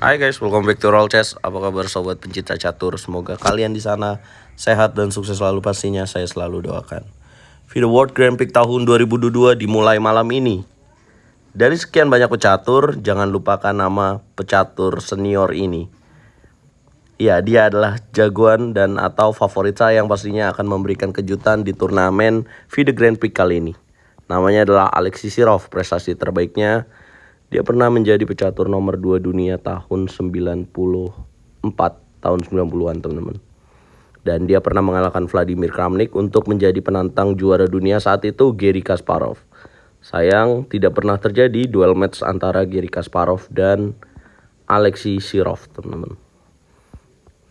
Hai guys, welcome back to Roll Chess. Apa kabar sobat pencinta catur? Semoga kalian di sana sehat dan sukses selalu, pastinya saya selalu doakan. Video World Grand Prix tahun 2022 dimulai malam ini. Dari sekian banyak pecatur, jangan lupakan nama pecatur senior ini. Ya, dia adalah jagoan dan atau favorit saya yang pastinya akan memberikan kejutan di turnamen FIDE Grand Prix kali ini. Namanya adalah Alexei Sirov. Prestasi terbaiknya, dia pernah menjadi pecatur nomor 2 dunia tahun 94, tahun 90-an teman-teman. Dan dia pernah mengalahkan Vladimir Kramnik untuk menjadi penantang juara dunia saat itu, Garry Kasparov. Sayang, tidak pernah terjadi duel match antara Garry Kasparov dan Alexei Sirov teman-teman.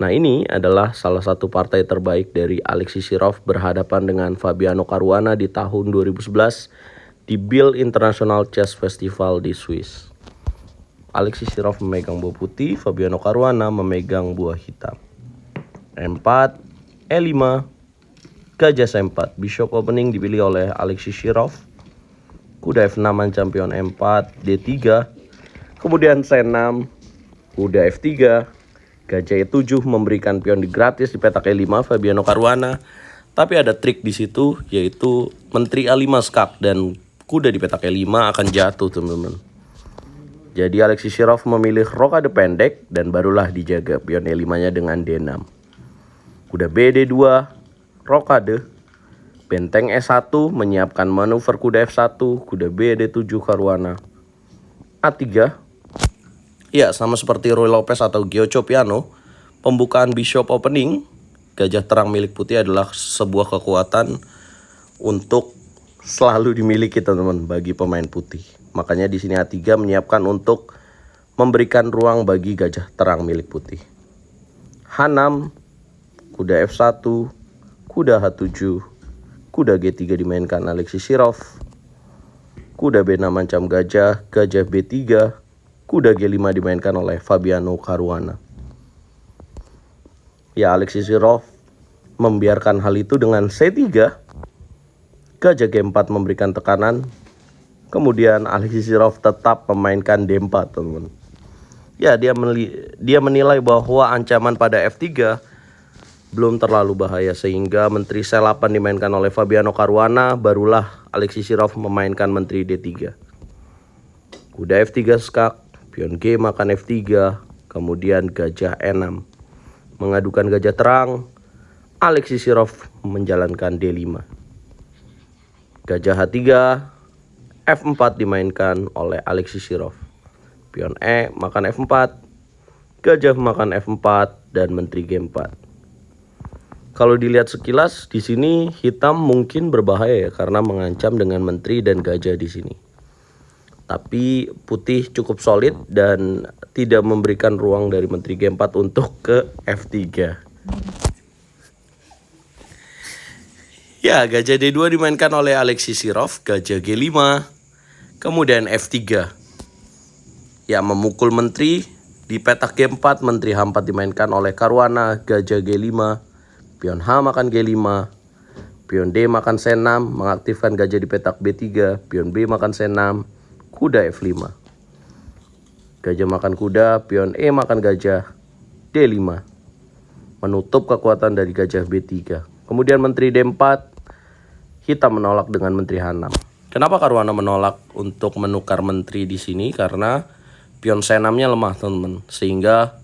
Nah, ini adalah salah satu partai terbaik dari Alexei Sirov berhadapan dengan Fabiano Caruana di tahun 2011 di Biel International Chess Festival di Swiss. Alexei Sirov memegang buah putih, Fabiano Caruana memegang buah hitam. E4, E5, gajah C4. Bishop opening dipilih oleh Alexei Sirov. Kuda F6 ancam pion E4, D3. Kemudian C6, kuda F3. Gajah E7 memberikan pion gratis di petak E5 Fabiano Caruana. Tapi ada trik di situ, yaitu menteri A5 skak dan kuda di petak E5 akan jatuh teman-teman. Jadi Alexei Sirov memilih rokade pendek dan barulah dijaga pion E5-nya dengan D6. Kuda B D2, rokade. Benteng E1 menyiapkan manuver kuda F1, kuda B D7 Caruana. A3. Ya, sama seperti Ruy Lopez atau Giocho Piano, pembukaan bishop opening, gajah terang milik putih adalah sebuah kekuatan untuk selalu dimiliki teman-teman bagi pemain putih. Makanya di sini A3 menyiapkan untuk memberikan ruang bagi gajah terang milik putih. H6, kuda F1, kuda H7, kuda G3 dimainkan Alexei Sirov. Kuda B6 ancam gajah, gajah B3, kuda G5 dimainkan oleh Fabiano Caruana. Ya, Alexei Sirov membiarkan hal itu dengan C3. Gajah G4 memberikan tekanan. Kemudian Alexei Sirov tetap memainkan D4 teman-teman. Ya, dia menilai bahwa ancaman pada F3 belum terlalu bahaya, sehingga menteri C8 dimainkan oleh Fabiano Caruana. Barulah Alexei Sirov memainkan menteri D3. Kuda F3 skak, pion G makan F3, kemudian gajah E6 mengadukan gajah terang. Alexei Sirov menjalankan D5. Gajah H3, F4 dimainkan oleh Alexei Sirov. Pion E makan F4, gajah makan F4 dan menteri G4. Kalau dilihat sekilas di sini hitam mungkin berbahaya ya, karena mengancam dengan menteri dan gajah di sini. Tapi putih cukup solid dan tidak memberikan ruang dari menteri G4 untuk ke F3. Ya, gajah D2 dimainkan oleh Alexei Sirov, gajah G5, kemudian F3. Ya, memukul menteri di petak G4, menteri H4 dimainkan oleh Caruana, gajah G5, pion H makan G5, pion D makan C6, mengaktifkan gajah di petak B3, pion B makan C6, kuda F5. Gajah makan kuda, pion E makan gajah, D5. Menutup kekuatan dari gajah B3. Kemudian menteri D4, hitam menolak dengan menteri H6. Kenapa Caruana menolak untuk menukar menteri di sini? Karena pion C6-nya lemah, teman-teman. Sehingga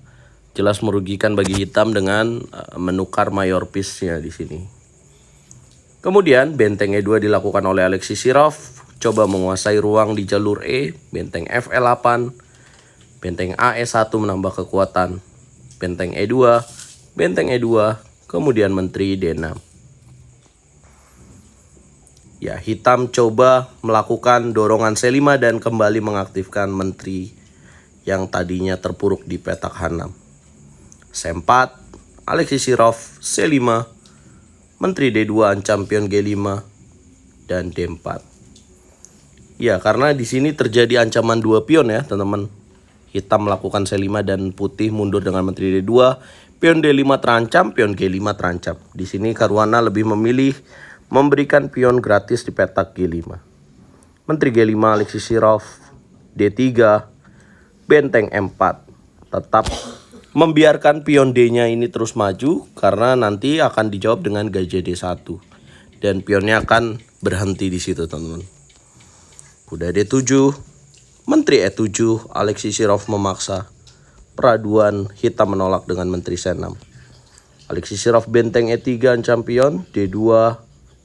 jelas merugikan bagi hitam dengan menukar mayor piece-nya di sini. Kemudian benteng E2 dilakukan oleh Alexei Sirov, coba menguasai ruang di jalur E. Benteng F8, benteng AE1 menambah kekuatan. Benteng E2, benteng E2, kemudian menteri D6. Ya, hitam coba melakukan dorongan C5 dan kembali mengaktifkan menteri yang tadinya terpuruk di petak H6. C4, Alexei Sirov, C5, menteri D2 ancam pion G5 dan D4. Ya, karena di sini terjadi ancaman 2 pion ya, teman-teman. Hitam melakukan C5 dan putih mundur dengan menteri D2. Pion D5 terancam, pion G5 terancam. Di sini Caruana lebih memilih memberikan pion gratis di petak G5. Menteri G5 Alexei Sirov, D3, benteng M4. tetap membiarkan pion D-nya ini terus maju karena nanti akan dijawab dengan gajah D1 dan pionnya akan berhenti di situ, teman-teman. Kuda D7, menteri E7, Alexei Shirov memaksa. Peraduan, hitam menolak dengan menteri C6. Alexei Shirov benteng E3 ancam pion, D2,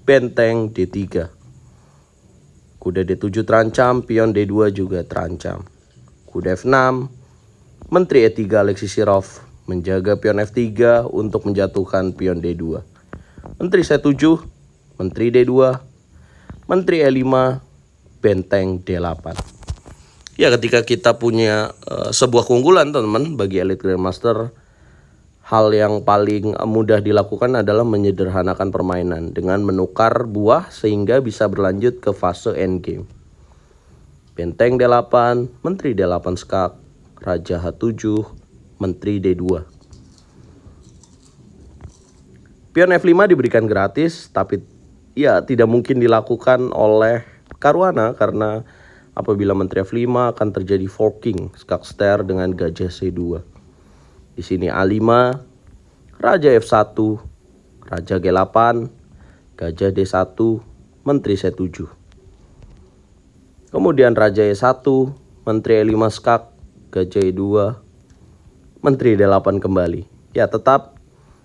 benteng D3. Kuda D7 terancam, pion D2 juga terancam. Kuda F6, menteri E3 Alexei Shirov menjaga pion F3 untuk menjatuhkan pion D2. Menteri C7, menteri D2, menteri E5, benteng D8. Ya, ketika kita punya sebuah keunggulan, teman-teman, bagi Elite Grandmaster, hal yang paling mudah dilakukan adalah menyederhanakan permainan dengan menukar buah sehingga bisa berlanjut ke fase endgame. Benteng D8, menteri D8 skak, raja H7, menteri D2. Pion F5 diberikan gratis, tapi ya tidak mungkin dilakukan oleh Caruana karena apabila menteri F5 akan terjadi forking skak ster dengan gajah C2. Di sini A5, raja F1, raja G8, gajah D1, menteri C7. Kemudian raja E1, menteri E5 skak, gajah E2, menteri D8 kembali. Ya, tetap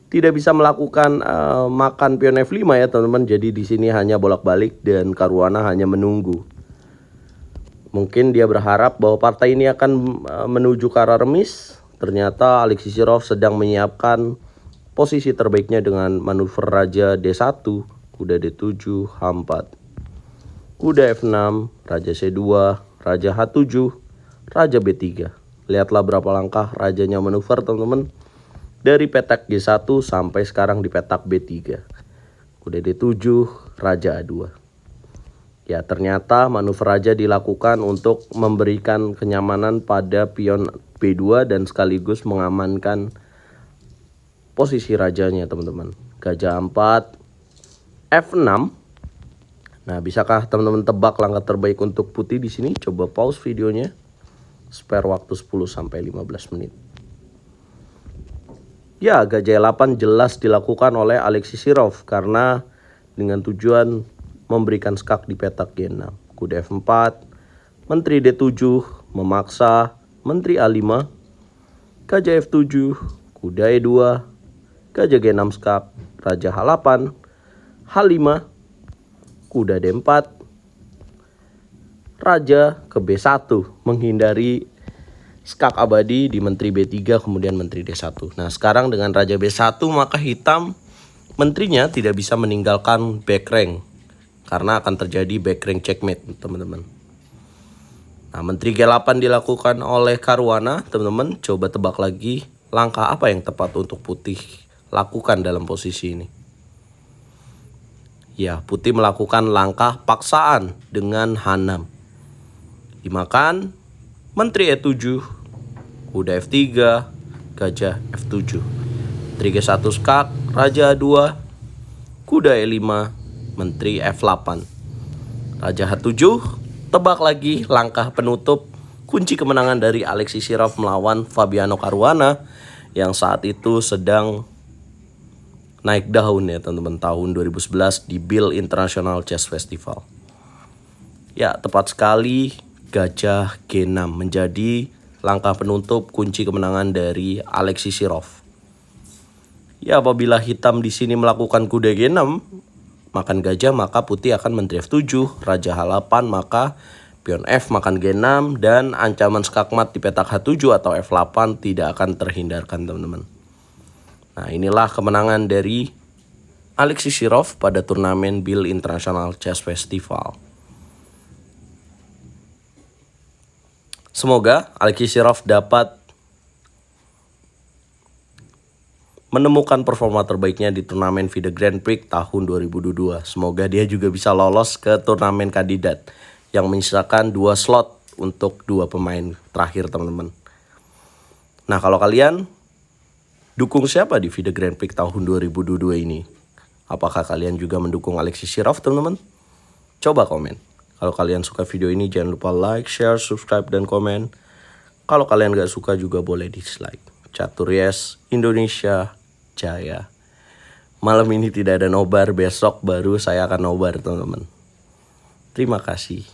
tidak bisa melakukan makan pion F5 ya, teman-teman. Jadi di sini hanya bolak-balik dan Caruana hanya menunggu. Mungkin dia berharap bahwa partai ini akan menuju ke arah remis. Ternyata Alexei Shirov sedang menyiapkan posisi terbaiknya dengan manuver raja D1, kuda D7, H4. Kuda F6, raja C2, raja H7, raja B3. Lihatlah berapa langkah rajanya manuver, teman-teman. Dari petak G1 sampai sekarang di petak B3. Kuda D7, raja A2. Ya, ternyata manuver raja dilakukan untuk memberikan kenyamanan pada pion B2 dan sekaligus mengamankan posisi rajanya, teman-teman. Gajah A4, F6. Nah, bisakah teman-teman tebak langkah terbaik untuk putih di sini? Coba pause videonya. Spare waktu 10 sampai 15 menit. Ya, gajah E8 jelas dilakukan oleh Alexei Shirov karena dengan tujuan memberikan skak di petak G6. Kuda F4, menteri D7 memaksa, menteri A5, gajah F7, kuda E2, gajah G6 skak, raja H8, H5, kuda D4, raja ke B1 menghindari skak abadi di menteri B3 kemudian menteri D1. Nah, sekarang dengan raja B1 maka hitam menterinya tidak bisa meninggalkan back rank karena akan terjadi back rank checkmate, teman-teman. Nah, menteri G8 dilakukan oleh Caruana, teman-teman. Coba tebak lagi langkah apa yang tepat untuk putih lakukan dalam posisi ini. Ya, putih melakukan langkah paksaan dengan H6. Dimakan menteri E7, kuda F3, gajah F7. Menteri G1 skak, raja A2, kuda E5, menteri F8. Raja H7, tebak lagi langkah penutup kunci kemenangan dari Alexei Shirov melawan Fabiano Caruana yang saat itu sedang naik daun ya, teman-teman, tahun 2011 di Bill International Chess Festival. Ya, tepat sekali, gajah G6 menjadi langkah penutup kunci kemenangan dari Alexei Shirov. Ya, apabila hitam di sini melakukan kuda G6, makan gajah, maka putih akan menteri F7, raja H8, maka pion F makan G6 dan ancaman skakmat di petak H7 atau F8 tidak akan terhindarkan, teman-teman. Nah, inilah kemenangan dari Alexei Shirov pada turnamen Bill International Chess Festival. Semoga Alexei Shirov dapat menemukan performa terbaiknya di turnamen FIDE Grand Prix tahun 2022. Semoga dia juga bisa lolos ke turnamen kandidat yang menyisakan 2 slot untuk 2 pemain terakhir, teman-teman. Nah, kalau kalian dukung siapa di FIDE Grand Prix tahun 2022 ini? Apakah kalian juga mendukung Alexei Shirov, teman-teman? Coba komen. Kalau kalian suka video ini, jangan lupa like, share, subscribe, dan komen. Kalau kalian gak suka juga boleh dislike. Catur yes, Indonesia Jaya. Malam ini tidak ada nobar, besok baru saya akan nobar teman-teman. Terima kasih.